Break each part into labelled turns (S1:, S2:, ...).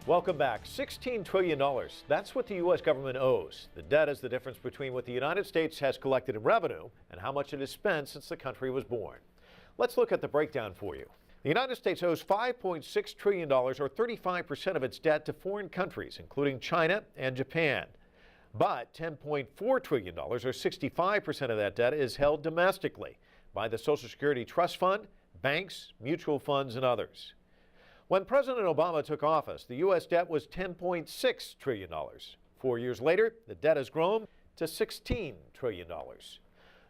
S1: Welcome back. $16 trillion. That's what the U.S. government owes. The debt is the difference between what the United States has collected in revenue and how much it has spent since the country was born. Let's look at the breakdown for you. The United States owes $5.6 trillion, or 35% of its debt, to foreign countries, including China and Japan. But $10.4 trillion, or 65% of that debt, is held domestically by the Social Security Trust Fund, banks, mutual funds, and others. When President Obama took office, the U.S. debt was $10.6 trillion. 4 years later, the debt has grown to $16 trillion.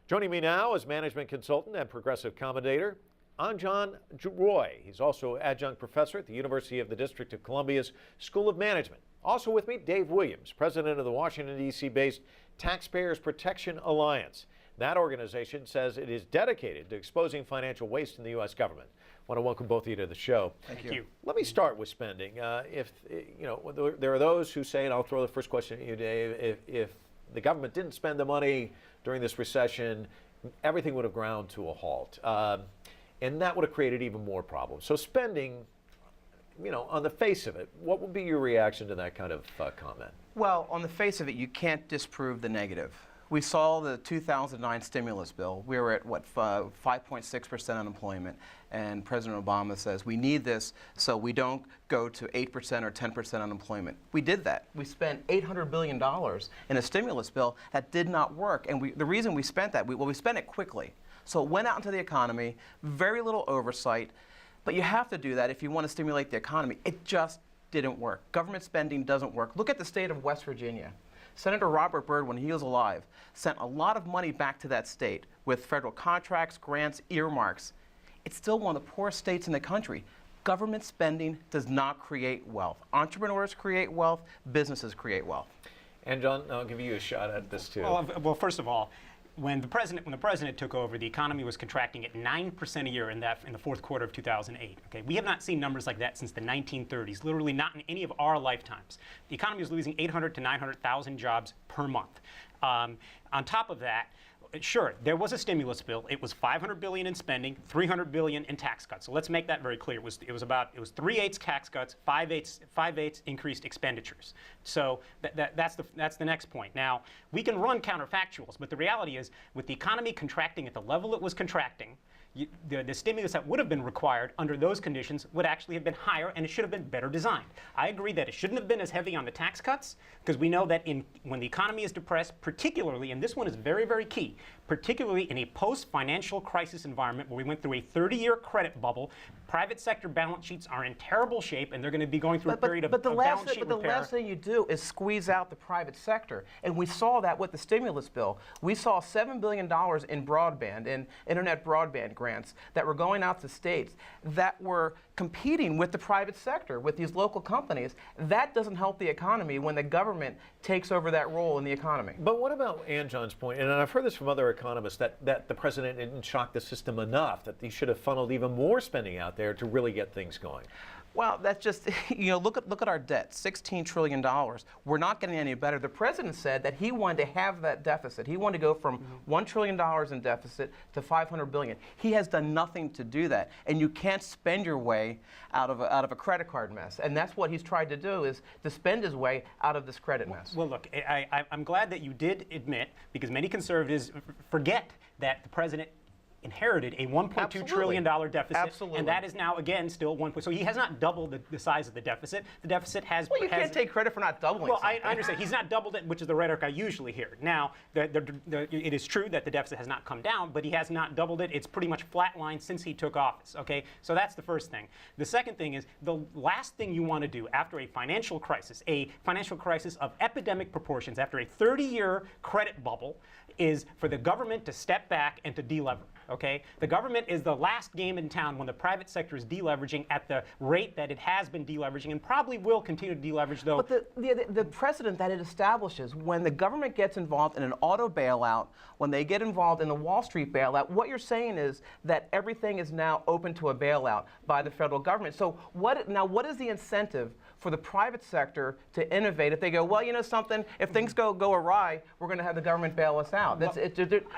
S1: Joining me now is management consultant and progressive commentator, Anjon Roy. He's also adjunct professor at the University of the District of Columbia's School of Management. Also with me, Dave Williams, president of the Washington, D.C.-based Taxpayers Protection Alliance. That organization says it is dedicated to exposing financial waste in the U.S. government. I want to welcome both of you to the show.
S2: Thank you.
S1: Let me start with spending. There are those who say, and I'll throw the first question at you, Dave, if the government didn't spend the money during this recession, everything would have ground to a halt. And that would have created even more problems. So spending, on the face of it, what would be your reaction to that kind of comment?
S2: Well, on the face of it, you can't disprove the negative. We saw the 2009 stimulus bill. We were at, 5.6% unemployment. And President Obama says, we need this so we don't go to 8% or 10% unemployment. We did that. We spent $800 billion in a stimulus bill that did not work. And the reason we spent that, we spent it quickly. So it went out into the economy, very little oversight. But you have to do that if you want to stimulate the economy. It just didn't work. Government spending doesn't work. Look at the state of West Virginia. Senator Robert Byrd, when he was alive, sent a lot of money back to that state with federal contracts, grants, earmarks. It's still one of the poorest states in the country. Government spending does not create wealth. Entrepreneurs create wealth, businesses create wealth.
S1: And John, I'll give you a shot at this too.
S3: Well, first of all, when the president took over, the economy was contracting at 9% a year in the fourth quarter of 2008. Okay, we have not seen numbers like that since the 1930s. Literally, not in any of our lifetimes. The economy was losing 800 to 900,000 jobs per month. On top of that, sure, there was a stimulus bill. It was $500 billion in spending, $300 billion in tax cuts. So let's make that very clear. It was 3/8 tax cuts, 5/8 increased expenditures. So that's the next point. Now, we can run counterfactuals, but the reality is, with the economy contracting at the level it was contracting, the stimulus that would have been required under those conditions would actually have been higher, and it should have been better designed. I agree that it shouldn't have been as heavy on the tax cuts, because we know that when the economy is depressed, particularly, and this one is very, very key, particularly in a post-financial crisis environment where we went through a 30-year credit bubble, private sector balance sheets are in terrible shape, and they're going to be going through a period of balance sheet repair.
S2: But the last thing you do is squeeze out the private sector, and we saw that with the stimulus bill. We saw $7 billion in broadband, in internet broadband grants that were going out to states that were competing with the private sector, with these local companies. That doesn't help the economy when the government takes over that role in the economy.
S1: But what about Anjon's point, and I've heard this from other economists, that the president didn't shock the system enough, that he should have funneled even more spending out there to really get things going?
S2: Well, that's just, look at our debt, $16 trillion. We're not getting any better. The president said that he wanted to have that deficit. He wanted to go from $1 trillion in deficit to $500 billion. He has done nothing to do that. And you can't spend your way out of a credit card mess. And that's what he's tried to do, is to spend his way out of this credit mess.
S3: Well, look, I'm glad that you did admit, because many conservatives forget that the president inherited a $1.2 trillion deficit,
S2: Absolutely.
S3: And that is now again still 1. So he has not doubled the size of the deficit. The deficit has.
S2: Well, you can't take credit for not doubling.
S3: Well, I understand he's not doubled it, which is the rhetoric I usually hear. Now, it is true that the deficit has not come down, but he has not doubled it. It's pretty much flatlined since he took office. Okay, so that's the first thing. The second thing is, the last thing you want to do after a financial crisis of epidemic proportions, after a 30-year credit bubble, is for the government to step back and to delever. Okay? The government is the last game in town when the private sector is deleveraging at the rate that it has been deleveraging, and probably will continue to deleverage, though.
S2: But the precedent that it establishes, when the government gets involved in an auto bailout, when they get involved in the Wall Street bailout, what you're saying is that everything is now open to a bailout by the federal government. So what is the incentive for the private sector to innovate if they go, well, you know something, if things go awry, we're going to have the government bail us out?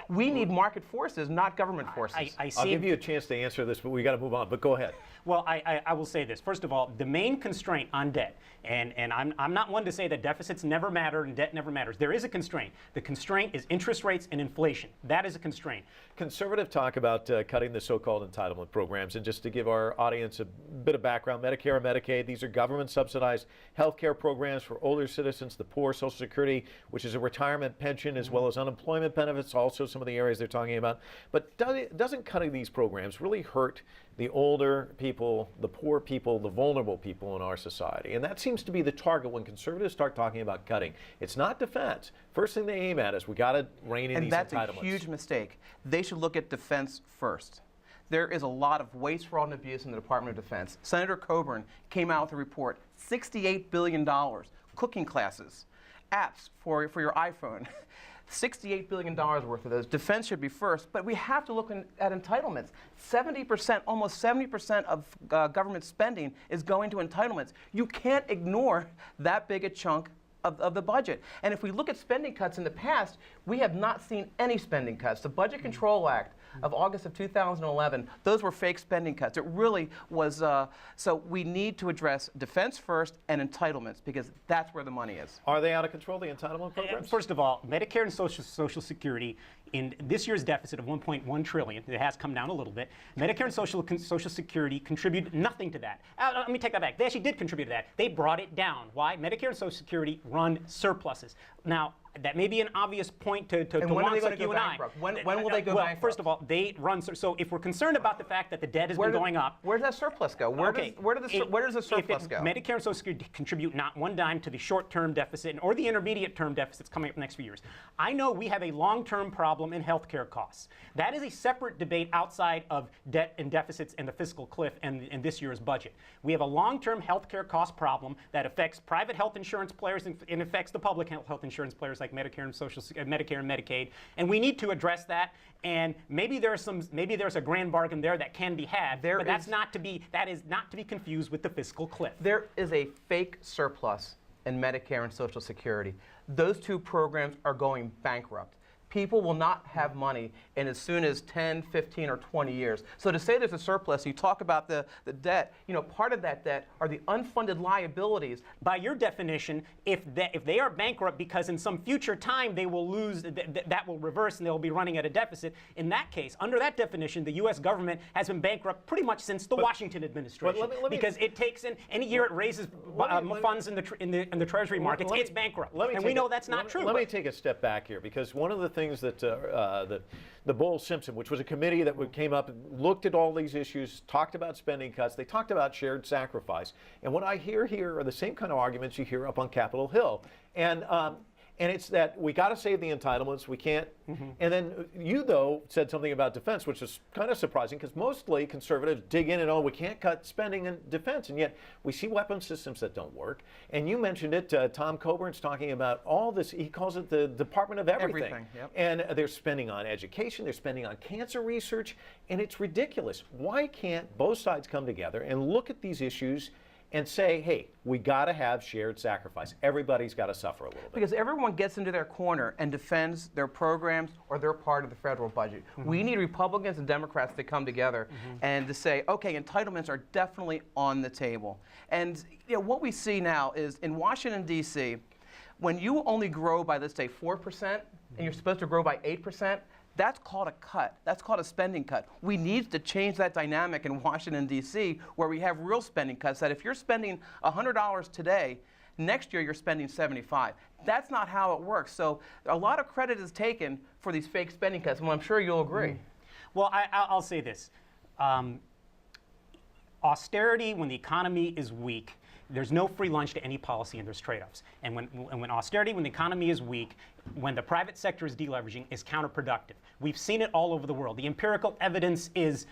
S2: We need market forces, not government forces.
S1: I'll give you a chance to answer this, but we got to move on. But go ahead.
S3: Well, I will say this. First of all, the main constraint on debt, and I'm not one to say that deficits never matter and debt never matters. There is a constraint. The constraint is interest rates and inflation. That is a constraint.
S1: Conservative talk about cutting the so-called entitlement programs. And just to give our audience a bit of background, Medicare and Medicaid, these are government-subsidized health care programs for older citizens, the poor, Social Security, which is a retirement pension, as well as unemployment benefits, also some of the areas they're talking about. But doesn't cutting these programs really hurt the older people, the poor people, the vulnerable people in our society? And that seems to be the target when conservatives start talking about cutting. It's not defense. First thing they aim at is we got to rein in these entitlements.
S2: And that's a huge mistake. They should look at defense first. There is a lot of waste, fraud, and abuse in the Department of Defense. Senator Coburn came out with a report, $68 billion, cooking classes, apps for your iPhone. $68 billion worth of those. Defense should be first, but we have to look at entitlements. 70%, almost 70% of government spending is going to entitlements. You can't ignore that big a chunk of the budget. And if we look at spending cuts in the past, we have not seen any spending cuts. The Budget Control Act of August of 2011, those were fake spending cuts. It really was, so we need to address defense first and entitlements because that's where the money is.
S1: Are they out of control, the entitlement programs?
S3: First of all, Medicare and Social Security, in this year's deficit of $1.1 trillion, it has come down a little bit. Medicare and Social Security contribute nothing to that. Let me take that back. They actually did contribute to that. They brought it down. Why? Medicare and Social Security run surpluses. Now, that may be an obvious point to wonks like you and I.
S2: When will they go bankrupt?
S3: First of all, they run. So if we're concerned about the fact that the debt has been going up,
S2: where does that surplus go? Where does the surplus go?
S3: Medicare and Social Security contribute not one dime to the short-term deficit or the intermediate-term deficits coming up in the next few years. I know we have a long-term problem in healthcare costs. That is a separate debate outside of debt and deficits and the fiscal cliff and this year's budget. We have a long-term healthcare cost problem that affects private health insurance players and affects the public health insurance players like Medicare and Medicare and Medicaid, and we need to address that. And maybe there's a grand bargain there that can be had, but that is not to be confused with the fiscal cliff.
S2: There is a fake surplus in Medicare and Social Security. Those two programs are going bankrupt. People will not have money in as soon as 10, 15, or 20 years. So to say there's a surplus, you talk about the debt, part of that debt are the unfunded liabilities.
S3: By your definition, if they are bankrupt because in some future time they will lose, that will reverse and they'll be running at a deficit, in that case, under that definition, the U.S. government has been bankrupt pretty much since the Washington administration. Because it takes in, any year it raises funds in the Treasury markets, it's bankrupt. And we know that's not true.
S1: Let me take a step back here, because one of the things that the Bowles-Simpson, which was a committee that came up and looked at all these issues, talked about spending cuts, they talked about shared sacrifice. And what I hear here are the same kind of arguments you hear up on Capitol Hill. And it's that we got to save the entitlements, we can't. And then you, though, said something about defense, which is kind of surprising, because mostly conservatives dig in and, we can't cut spending in defense, and yet we see weapon systems that don't work. And you mentioned it, Tom Coburn's talking about all this, he calls it the Department of Everything.
S2: Yep.
S1: And they're spending on education, they're spending on cancer research, and it's ridiculous. Why can't both sides come together and look at these issues and say, hey, we got to have shared sacrifice. Everybody's got to suffer a little bit.
S2: Because everyone gets into their corner and defends their programs or their part of the federal budget. We need Republicans and Democrats to come together and to say, okay, entitlements are definitely on the table. And what we see now is in Washington, D.C., when you only grow by, let's say, 4%, and you're supposed to grow by 8%, that's called a cut. That's called a spending cut. We need to change that dynamic in Washington, D.C., where we have real spending cuts, that if you're spending $100 today, next year you're spending $75. That's not how it works. So a lot of credit is taken for these fake spending cuts, and I'm sure you'll agree.
S3: Well, I'll say this. Austerity, when the economy is weak, there's no free lunch to any policy, and there's trade-offs. And when austerity, when the economy is weak, when the private sector is deleveraging, is counterproductive. We've seen it all over the world. The empirical evidence is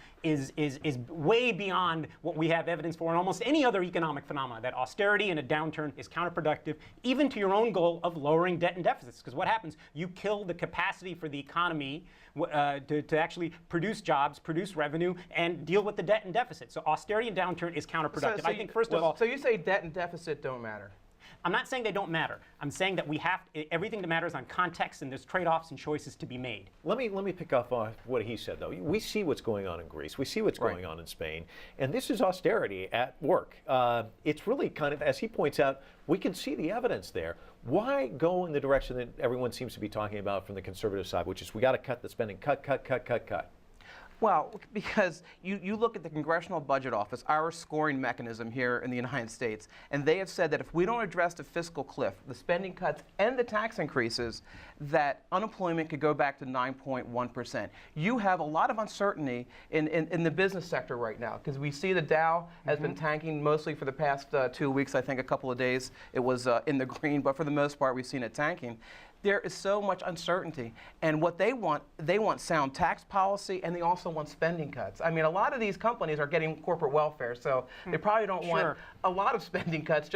S3: way beyond what we have evidence for in almost any other economic phenomena, that austerity in a downturn is counterproductive, even to your own goal of lowering debt and deficits. Because what happens? You kill the capacity for the economy to actually produce jobs, produce revenue, and deal with the debt and deficit. So austerity and downturn is counterproductive. I think, first of all...
S2: So you say debt and deficit don't matter?
S3: I'm not saying they don't matter. I'm saying that everything that matters on context, and there's trade-offs and choices to be made.
S1: Let me pick up on what he said, though. We see what's going on in Greece. We see what's going on in Spain. And this is austerity at work. It's really kind of, as he points out, we can see the evidence there. Why go in the direction that everyone seems to be talking about from the conservative side, which is we got to cut the spending, cut.
S2: Well, because you look at the Congressional Budget Office, our scoring mechanism here in the United States, and they have said that if we don't address the fiscal cliff, the spending cuts, and the tax increases, that unemployment could go back to 9.1%. You have a lot of uncertainty in the business sector right now, because we see the Dow has been tanking mostly for the past 2 weeks. I think a couple of days it was in the green, but for the most part we've seen it tanking. There is so much uncertainty, and what they want sound tax policy, and they also want spending cuts. I mean, a lot of these companies are getting corporate welfare, so they probably don't want a lot of spending cuts,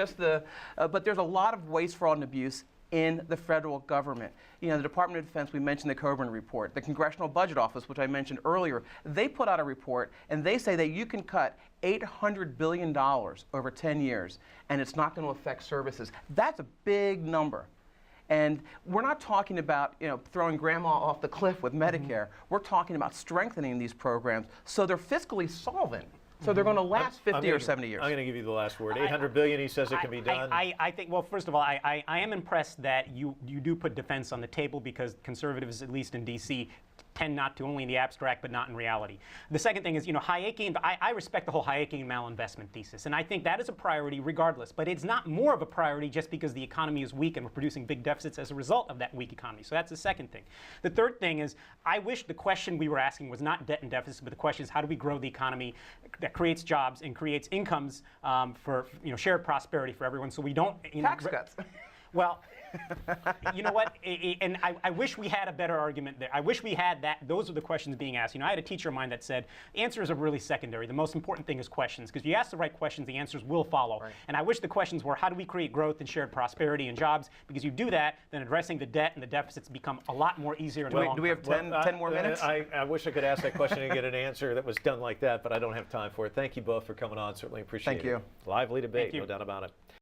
S2: but there's a lot of waste, fraud, and abuse in the federal government. You know, the Department of Defense, we mentioned the Coburn report, the Congressional Budget Office, which I mentioned earlier, they put out a report, and they say that you can cut $800 billion over 10 years, and it's not going to affect services. That's a big number. And we're not talking about, throwing grandma off the cliff with Medicare. We're talking about strengthening these programs so they're fiscally solvent. So they're going to last 50 or 70 years.
S1: I'm going to give you the last word. $800 billion, he says it can be done.
S3: I think, well, first of all, I am impressed that you do put defense on the table, because conservatives, at least in D.C., tend not to, only in the abstract, but not in reality. The second thing is, Hayeki, I respect the whole Hayeki malinvestment thesis, and I think that is a priority regardless, but it's not more of a priority just because the economy is weak and we're producing big deficits as a result of that weak economy. So that's the second thing. The third thing is, I wish the question we were asking was not debt and deficit, but the question is, how do we grow the economy that creates jobs and creates incomes for shared prosperity for everyone, so we don't
S2: tax cuts.
S3: Well, you know what? And I wish we had a better argument there. I wish we had that. Those are the questions being asked. I had a teacher of mine that said, answers are really secondary. The most important thing is questions. Because if you ask the right questions, the answers will follow. Right. And I wish the questions were, how do we create growth and shared prosperity and jobs? Because you do that, then addressing the debt and the deficits become a lot more easier in the long term.
S2: Do we have 10 more minutes?
S1: I wish I could ask that question and get an answer that was done like that, but I don't have time for it. Thank you both for coming on. Certainly appreciate it.
S2: Thank you.
S1: Lively debate, no doubt about it.